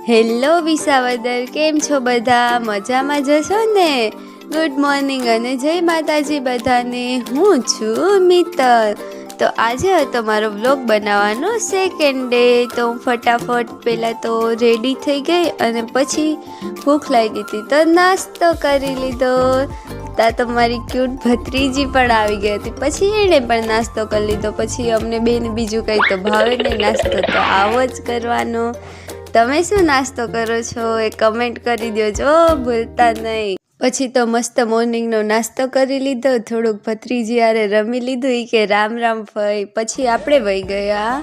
Hello Visavadar, કેમ છો બધા? મજામાં જશો ને? ગુડ મોર્નિંગ અને જય માતાજી બધાને. હું છું મિત્તલ. તો આજે હતો મારો વ્લોગ બનાવવાનો સેકન્ડ ડે. તો હું ફટાફટ પહેલાં તો રેડી થઈ ગઈ અને પછી ભૂખ લાગી હતી તો નાસ્તો કરી લીધો. ત્યાં તો મારી ક્યુટ ભત્રીજી પણ આવી ગઈ હતી, પછી એણે પણ નાસ્તો કરી લીધો. પછી અમને બેને બીજું કંઈ તો ભાવે નહીં, નાસ્તો તો આવો જ કરવાનો. તમે શું નાસ્તો કરો છો એ કમેન્ટ કરી દેજો, ભૂલતા નહીં. પછી તો મસ્ત મોર્નિંગનો નાસ્તો કરી લીધો, થોડુંક ભત્રીજી યારે રમી લીધું. એ કે રામ રામ ફઈ. પછી આપણે વહી ગયા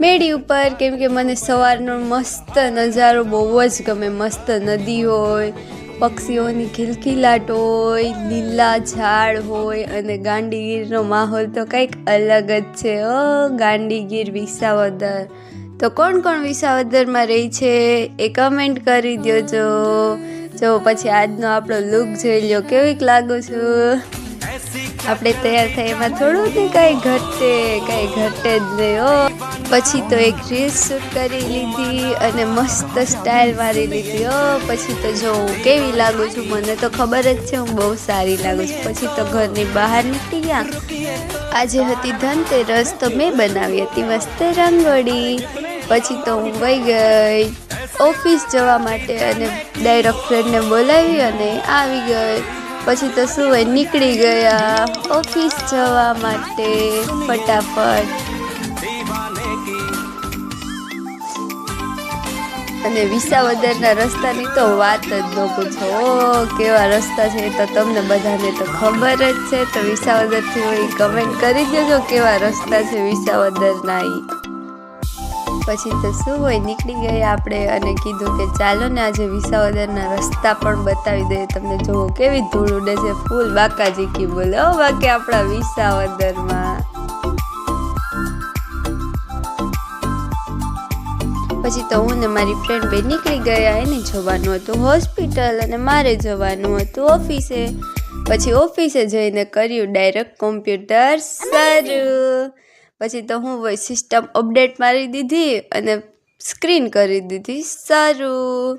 મેળી ઉપર, કેમ કે મને સવારનો મસ્ત નજારો બહુ જ ગમે. મસ્ત નદી હોય, પક્ષીઓની ખિલખિલાટ હોય, લીલા ઝાડ હોય અને ગાંડીગીરનો માહોલ તો કંઈક અલગ જ છે. ગાંડીગીર વિસાવદર. તો કોણ કોણ વિસાવદરમાં રહી છે એ કમેન્ટ કરી દેજો. જો પછી આજનો આપણો લુક જોઈ લો, કેવીક લાગુ છું. આપણે તૈયાર થાય એમાં થોડું ને કાંઈ ઘટે જ નહીં. પછી તો એક રીલ્સ શૂટ કરી લીધી અને મસ્ત સ્ટાઇલ મારી લીધી. પછી તો જો હું કેવી લાગુ છું, મને તો ખબર જ છે હું બહુ સારી લાગુ છું. પછી તો ઘરની બહાર નીકળી ગયા. આજે હતી ધનતેરસ, તો મેં બનાવી હતી મસ્ત રંગોળી. પછી તો હું વહી ગઈ ઓફિસ જવા માટે અને ડાયરેક્ટ ફ્રેન્ડને બોલાવી અને આવી ગઈ. પછી તો શું હોય, નીકળી ગયા ઓફિસ જવા માટે ફટાફટ. અને વિસાવદરના રસ્તાની તો વાત જ ન પૂછો. કેવા રસ્તા છે તો તમને બધાને તો ખબર જ છે. તો વિસાવદરથી હોય કમેન્ટ કરી દેજો કેવા રસ્તા છે વિસાવદરના. પછી તો શું હોય, નીકળી ગયા આપણે અને કીધું કે ચાલો ને આજે વિસાવદરના રસ્તા પણ બતાવી દઈએ તમને. જોવો કેવી ધૂળ ઉડે છે, ફૂલ બાકાજીકી બોલે બાકી આપણા વિસાવદરમાં. પછી તો હું ને મારી ફ્રેન્ડ બે નીકળી ગયા. એને જવાનું હતું હોસ્પિટલ અને મારે જવાનું હતું ઓફિસે. પછી ઓફિસે જઈને કર્યું ડાયરેક્ટ કોમ્પ્યુટર શરૂ. પછી તો હું સિસ્ટમ અપડેટ મારી દીધી અને સ્ક્રીન કરી દીધી શરૂ.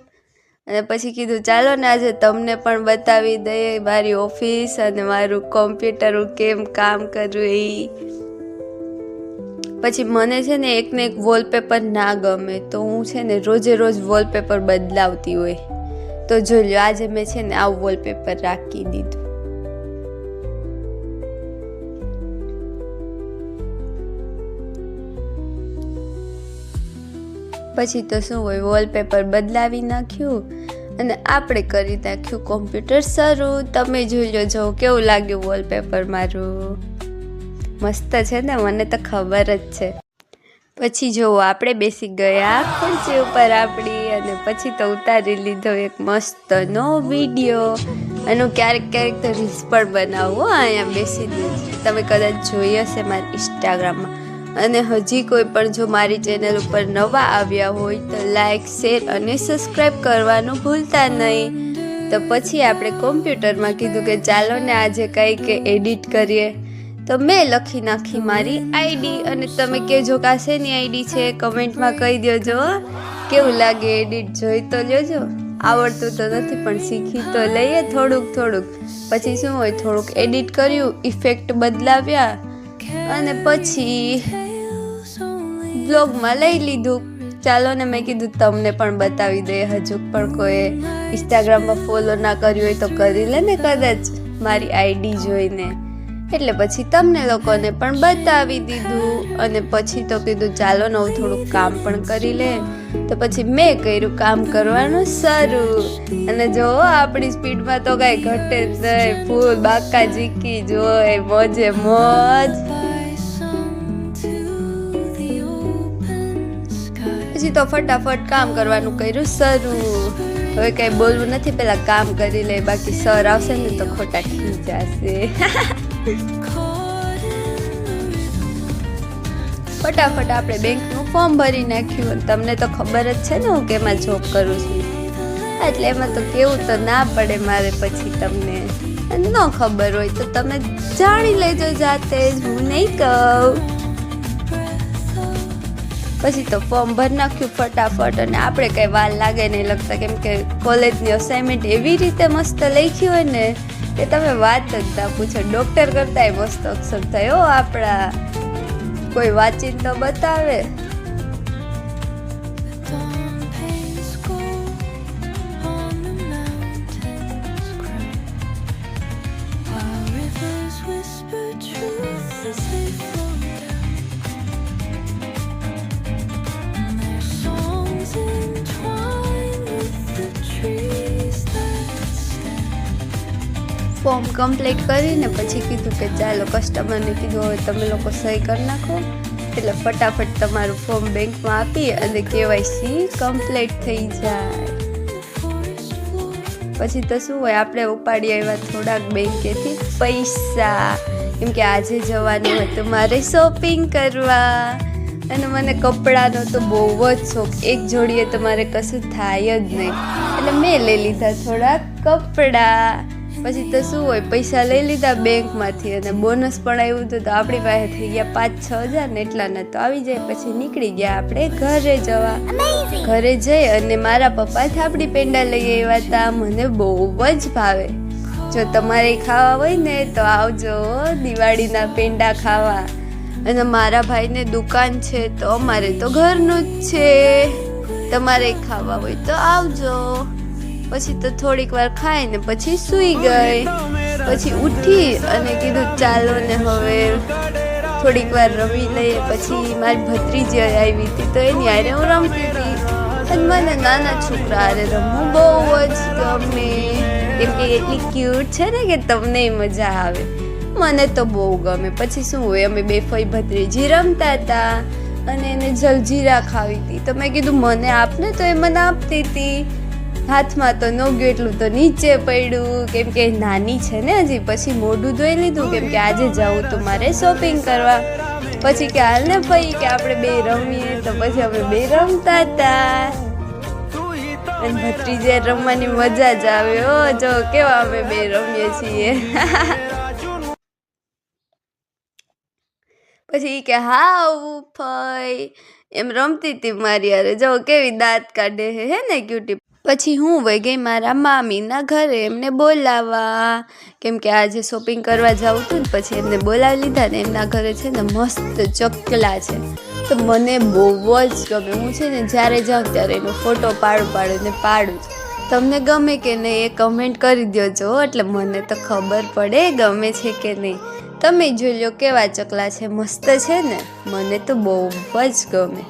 અને પછી કીધું ચાલો ને આજે તમને પણ બતાવી દઈએ મારી ઓફિસ અને મારું કોમ્પ્યુટર હું કેમ કામ કરું એ. પછી મને છે ને એકને એક વોલપેપર ના ગમે, તો હું છે ને રોજે રોજ વોલપેપર બદલાવતી હોય. તો જોઈ લો આજે મેં છે ને આવું વોલપેપર રાખી દીધું. પછી તો શું હોય, વોલપેપર બદલાવી નાખ્યું અને આપણે કરી નાખ્યું કોમ્પ્યુટર શરૂ. તમે જોઈ લો જો કેવું લાગ્યું વોલપેપર મારું. મસ્ત છે ને, મને તો ખબર જ છે. પછી જો આપણે બેસી ગયા ખુરશી ઉપર આપણી અને પછી તો ઉતારી લીધો એક મસ્તનો વિડીયો. અને ક્યારેક ક્યારેક તો રીલ્સ પણ બનાવું અહીંયા બેસીને. તમે કદાચ જોઈ હશે મારી ઇન્સ્ટાગ્રામમાં. અને હજી કોઈ પણ જો મારી ચેનલ ઉપર નવા આવ્યા હોય તો લાઈક, શેર અને સબસ્ક્રાઈબ કરવાનું ભૂલતા નહીં. તો પછી આપણે કોમ્પ્યુટરમાં કીધું કે ચાલો ને આજે કંઈક એડિટ કરીએ. તો મેં લખી નાખી મારી આઈડી. અને તમે કહેજો કે આ શેની આઈડી છે, કમેન્ટમાં કહી દેજો. કેવું લાગે એડિટ જોઈ તો લેજો. આવડતું તો નથી પણ શીખી તો લઈએ થોડુંક. પછી શું હોય, થોડુંક એડિટ કર્યું, ઇફેક્ટ બદલાવ્યા અને પછી બ્લોગમાં લઈ લીધું. ચાલો ને મેં કીધું તમને પણ બતાવી દે. હજુ પણ કોઈ ઇન્સ્ટાગ્રામમાં ફોલો ના કર્યું હોય તો કરી લે ને કદાચ મારી આઈડી જોઈને. એટલે પછી તમને લોકોને પણ બતાવી દીધું. અને પછી તો કીધું ચાલો ને હું થોડુંક કામ પણ કરી લે. તો પછી મેં કર્યું કામ કરવાનું શરૂ. અને જો આપણી સ્પીડમાં તો કાંઈ ઘટે જ નહીં, ફૂલ બાકાજીકી જોઈ મોજે મોજ. પછી તો ફટાફટ કામ કરવાનું કર્યું શરૂ. હવે કાંઈ બોલવું નથી, પહેલાં કામ કરી લે, બાકી સર આવશે ને તો ખોટા ખીજાશે. ફટાફટ આપણે બેંકનું ફોર્મ ભરી નાખ્યું. તમને તો ખબર જ છે ને હું કેમાં જોબ કરું છું, એટલે એમાં તો કેવું તો ના પડે મારે. પછી તમને ન ખબર હોય તો તમે જાણી લેજો જાતે જ, હું નહીં કહું. પછી તો ફોર્મ ભરી નાખ્યું ફટાફટ, અને આપણે કંઈ વાર લાગે નહીં લખતા, કેમ કે કોલેજની અસાઇનમેન્ટ એવી રીતે મસ્ત લખ્યું હોય ને કે તમે વાત જ ના પૂછો. ડૉક્ટર કરતાંય મસ્ત અક્ષર થાય હો આપણા, કોઈ વાંચીને તો બતાવે. ફોર્મ કમ્પ્લીટ કરીને પછી કીધું કે ચાલો કસ્ટમરને કીધું હવે તમે લોકો સહી કરી નાખો, એટલે ફટાફટ તમારું ફોર્મ બેંકમાં આપી અને KYC કમ્પ્લીટ થઈ જાય. પછી તો શું હોય, આપણે ઉપાડી આવ્યા થોડાક બેંકેથી પૈસા, કેમ કે આજે જવાનું હતું મારે શોપિંગ કરવા, અને મને કપડાનો તો બહુ જ શોખ. એક જોડીએ તો મારે કશું થાય જ નહીં, એટલે મેં લઈ લીધા થોડાક કપડાં. પછી તો શું હોય, પૈસા લઈ લીધા બેંકમાંથી, અને બોનસ પણ આવ્યું હતું, તો આપણી પાસે થઈ ગયા 5-6 હજાર ને એટલાના તો આવી જાય. પછી નીકળી ગયા આપણે ઘરે જવા. ઘરે જઈ અને મારા પપ્પા થાબડી પેંડા લઈ આવ્યા હતા, મને બહુ જ ભાવે. જો તમારે ખાવા હોય ને તો આવજો દિવાળીના પેંડા ખાવા. અને મારા ભાઈને દુકાન છે, તો અમારે તો ઘરનું જ છે, તમારે ખાવા હોય તો આવજો. પછી તો થોડીક વાર ખાઈને પછી સૂઈ ગઈ. પછી ઉઠી અને કીધું ચાલો ને હવે થોડીક વાર રમી લઈએ. પછી મારી ભત્રીજી આવી હતી, તો એની હારે હું રમતી હતી. અને મને નાના છોકરા હારે રમવું બહુ જ ગમે, કેમ કે એટલી ક્યુટ છે ને કે તમને મજા આવે. મને તો બહુ ગમે. પછી શું હોય, અમે બે ફઈ ભત્રીજી રમતા હતા, અને એને જલજીરા ખાવી હતી. તો મેં કીધું મને આપને, તો એ મને આપતી હતી. હાથમાં તો ન ગયું, એટલું તો નીચે પડ્યું, કેમ કે નાની છે ને હજી. પછી મોઢું ધોઈ લીધું, કેમ કે આજે જવું તો મારે શોપિંગ કરવા. પછી કે હાલ ને ભાઈ કે આપણે બે રમીએ, તો પછી અમે બે રમતા હતા. અને ભત્રીજી રમવાની મજા જ આવે હો, જો કેવા અમે બે રમીએ છીએ. પછી કે હા ફઈ એમ રમતી હતી મારી યારે, જો કેવી દાંત કાઢે હે ને ક્યુટી. પછી હું વહી ગઈ મારા મામીના ઘરે એમને બોલાવવા, કેમ કે આજે શોપિંગ કરવા જાઉં હતું ને. પછી એમને બોલાવી લીધા ને એમના ઘરે છે ને મસ્ત ચકલા છે, તો મને બહુ જ ગમે. હું છે ને જ્યારે જાઉં ત્યારે એનો ફોટો પાડું જ. તમને ગમે કે નહીં એ કમેન્ટ કરી દેજો, એટલે મને તો ખબર પડે ગમે છે કે નહીં. તમે જોઈ લો કેવા ચકલા છે, મસ્ત છે ને, મને તો બહુ જ ગમે.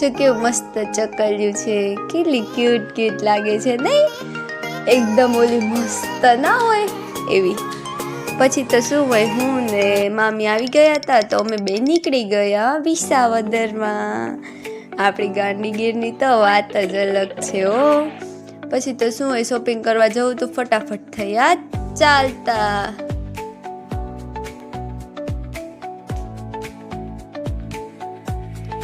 જો કેવું મસ્ત ચકલિયું છે, કેટલી ક્યુટ લાગે છે નહીં, એકદમ ઓલી મસ્ત ના હોય એવી. પછી તો શું હોય, હું ને મામી આવી ગયા હતા, તો અમે બે નીકળી ગયા વિસાવદરમાં. આપણી ગાંધીગીરની તો વાત જ અલગ છે હો. પછી તો શું હોય, શોપિંગ કરવા જવું તો ફટાફટ થયા ચાલતા.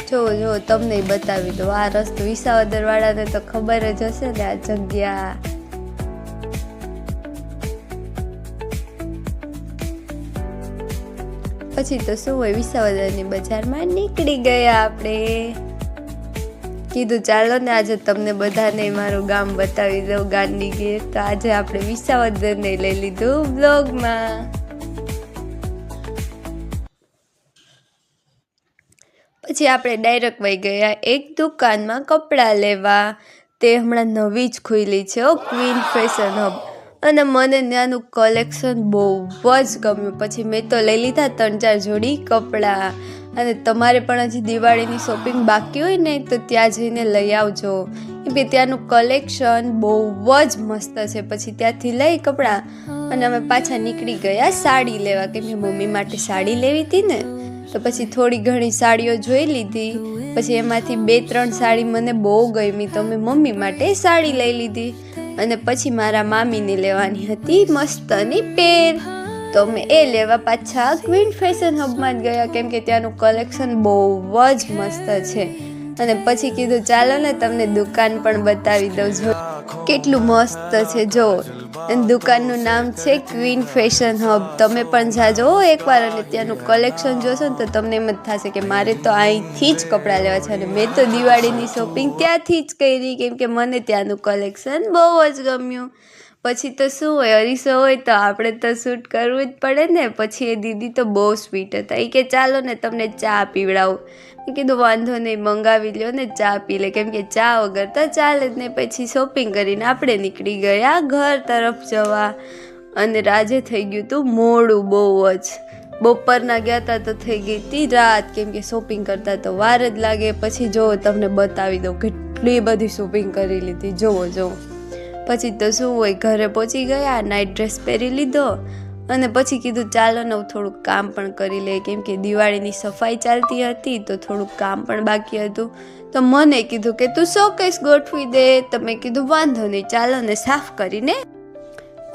જો તમને બતાવી દો આ રસ્તો. વિસાવદર વાળાને તો ખબર જ હશે ને આ જગ્યા. પછી તો શું હોય, વિસાવદરની બજારમાં નીકળી ગયા આપણે. કીધું ચાલો ને આજે તમને બધાને મારું ગામ બતાવી દઉં, ગાંધીગીર. તો આજે આપણે વિસાવદરને લઈ લીધું બ્લોગમાં. પછી આપણે ડાયરેક્ટ વહી ગયા એક દુકાનમાં કપડાં લેવા. તે હમણાં નવી જ ખુલ્લી છે ક્વીન ફેશન હબ, અને મને ત્યાંનું કલેક્શન બહુ જ ગમ્યું. પછી મેં તો લઈ લીધા 3-4 જોડી કપડાં. અને તમારે પણ હજી દિવાળીની શોપિંગ બાકી હોય ને તો ત્યાં જઈને લઈ આવજો, કેમ કે ત્યાંનું કલેક્શન બહુ જ મસ્ત છે. પછી ત્યાંથી લઈ કપડાં અને અમે પાછા નીકળી ગયા સાડી લેવા, કેમ કે મમ્મી માટે સાડી લેવી હતી ને. તો પછી થોડી ઘણી સાડીઓ જોઈ લીધી. પછી એમાંથી 2-3 સાડી મને બહુ ગમી, તો મેં મમ્મી માટે સાડી લઈ લીધી. અને પછી મારા મામીને લેવાની હતી મસ્તની પેર, તો મેં એ લેવા પાછા ક્વીન ફેશન હબમાં જ ગયા, કેમ કે ત્યાંનું કલેક્શન બહુ જ મસ્ત છે. અને પછી કીધું ચાલો ને તમને દુકાન પણ બતાવી દઉં. જો કેટલું મસ્ત છે જો. અને દુકાનનું નામ છે ક્વીન ફેશન હબ. તમે પણ જાજો એકવાર અને ત્યાંનું કલેક્શન જોશો ને તો તમને એમ જ થશે કે મારે તો અહીંથી જ કપડાં લેવા છે. અને મેં તો દિવાળીની શોપિંગ ત્યાંથી જ કરી કેમ કે મને ત્યાંનું કલેક્શન બહુ જ ગમ્યું. પછી તો શું હોય, અરીસો હોય તો આપણે તો શૂટ કરવું જ પડે ને. પછી એ દીદી તો બહુ સ્વીટ હતા. એ કે ચાલો ને તમને ચા પીવડાવું. મેં કીધું વાંધો નહીં, મંગાવી લ્યો ને ચા પી લે, કેમ કે ચા વગર તો ચાલે જ ને. પછી શોપિંગ કરીને આપણે નીકળી ગયા ઘર તરફ જવા. અને રાજે થઈ ગયું હતું મોડું બહુ જ. બપોરના ગયા હતા તો થઈ ગઈ હતી રાત, કેમ કે શોપિંગ કરતા તો વાર જ લાગે. પછી જો તમને બતાવી દઉં કેટલી બધી શોપિંગ કરી લીધી, જુઓ. પછી તો શું હોય, ઘરે પહોંચી ગયા, નાઇટ ડ્રેસ પહેરી લીધો અને પછી કીધું ચાલો ને થોડુંક કામ પણ કરી લે, કેમ કે દિવાળીની સફાઈ ચાલતી હતી તો થોડુંક કામ પણ બાકી હતું. તો મને કીધું કે તું શોકેસ ગોઠવી દે. તો મેં કીધું વાંધો નહીં, ચાલો ને સાફ કરીને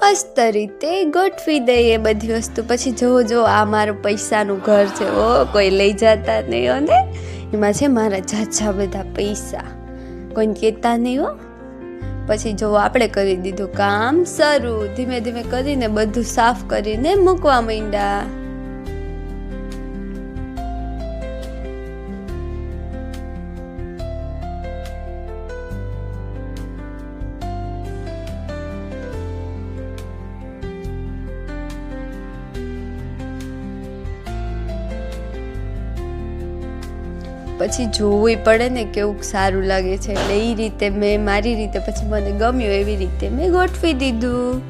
મસ્ત રીતે ગોઠવી દઈએ બધી વસ્તુ. પછી જો આ મારું પૈસાનું ઘર છે. ઓ કોઈ લઈ જતા નહીં હો ને. એમાં છે મારા ઝાઝા બધા પૈસા, કોઈને કહેતા નહીં હો. પછી જો આપણે કરી દીધું કામ શરૂ. ધીમે ધીમે કરીને બધું સાફ કરીને મૂકવા માંડ્યા. પછી જોવું પડે ને કેવું સારું લાગે છે. એટલે એ રીતે મેં મારી રીતે, પછી મને ગમ્યું એવી રીતે મેં ગોઠવી દીધું.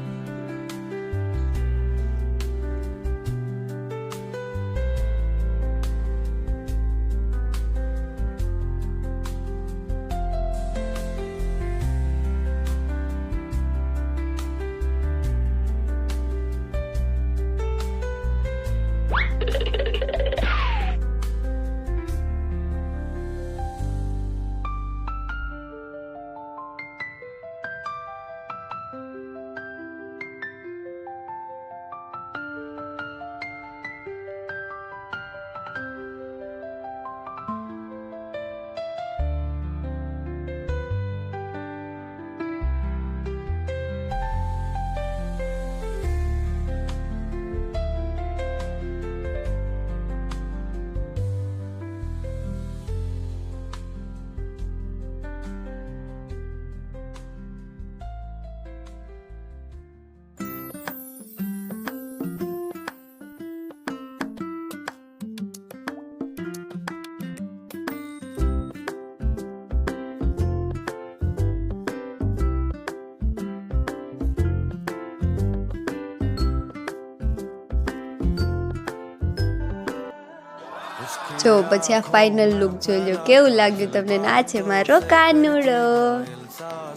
જો પછી આ ફાઇનલ લુક જોઈ લો, કેવું લાગ્યું તમને? ના છે મારો કાનુડો.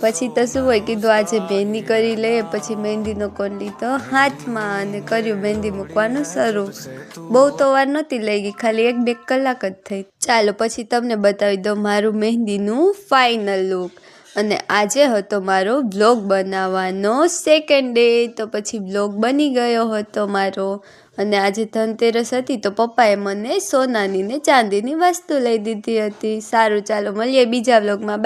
પછી તો શું હોય, કીધું આજે મહેંદી કરી લે. પછી મહેંદીનો કોન લીધો હાથમાં અને કર્યું મહેંદી મૂકવાનું શરૂ. બહુ તો વાર નહોતી લઈ ગઈ, ખાલી 1-2 કલાક જ થઈ. ચાલો પછી તમને બતાવી દો મારું મહેંદીનું ફાઇનલ લુક. અને આજે હતો મારો બ્લોગ બનાવવાનો સેકન્ડ ડે. તો પછી બ્લોગ બની ગયો હતો મારો. અને આજે ધનતેરસ હતી તો પપ્પાએ મને સોનાની ને ચાંદીની વસ્તુ લઈ દીધી હતી. સારું ચાલો મળીએ બીજા બ્લોગમાં.